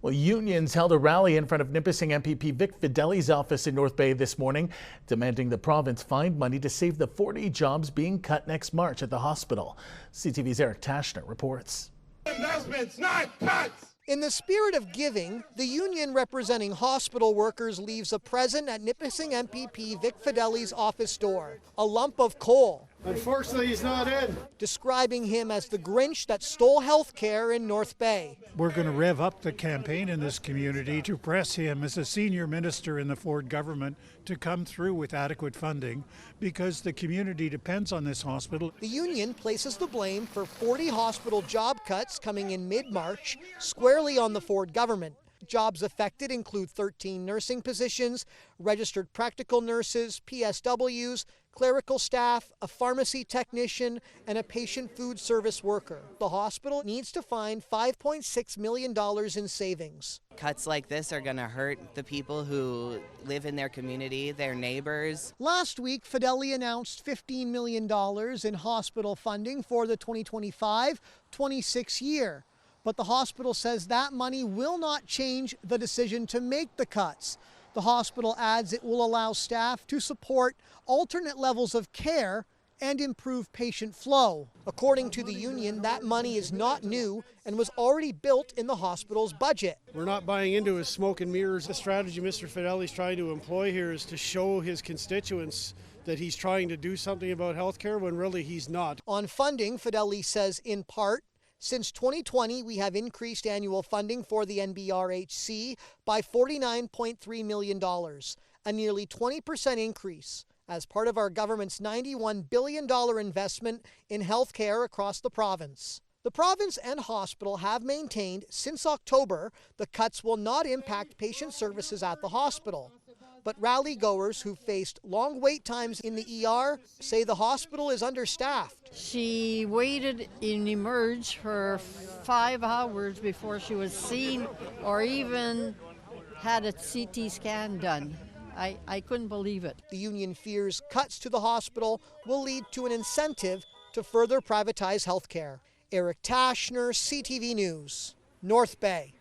Well, unions held a rally in front of Nipissing MPP Vic Fedeli's office in North Bay this morning, demanding the province find money to save the 40 jobs being cut next March at the hospital. CTV's Taschner reports. Investments, not cuts! In the spirit of giving, the union representing hospital workers leaves a present at Nipissing MPP Vic Fedeli's office door, a lump of coal. Unfortunately, he's not in. Describing him as the Grinch that stole health care in North Bay. We're going to rev up the campaign in this community to press him as a senior minister in the Ford government to come through with adequate funding because the community depends on this hospital. The union places the blame for 40 hospital job cuts coming in mid-March squarely on the Ford government. Jobs affected include 13 nursing positions, registered practical nurses, PSWs, clerical staff, a pharmacy technician, and a patient food service worker. The hospital needs to find $5.6 million in savings. Cuts like this are going to hurt the people who live in their community, their neighbors. Last week, Fedeli announced $15 million in hospital funding for the 2025-26 year. But the hospital says that money will not change the decision to make the cuts. The hospital adds it will allow staff to support alternate levels of care and improve patient flow. According to the union, that money is not new and was already built in the hospital's budget. We're not buying into his smoke and mirrors. The strategy Mr. Fedeli's trying to employ here is to show his constituents that he's trying to do something about healthcare when really he's not. On funding, Fedeli says in part, since 2020, we have increased annual funding for the NBRHC by $49.3 million, a nearly 20% increase as part of our government's $91 billion investment in healthcare across the province. The province and hospital have maintained since October the cuts will not impact patient services at the hospital. But rally goers who faced long wait times in the ER say the hospital is understaffed. She waited in Emerge for 5 hours before she was seen or even had a CT scan done. I couldn't believe it. The union fears cuts to the hospital will lead to an incentive to further privatize health care. Taschner, CTV News, North Bay.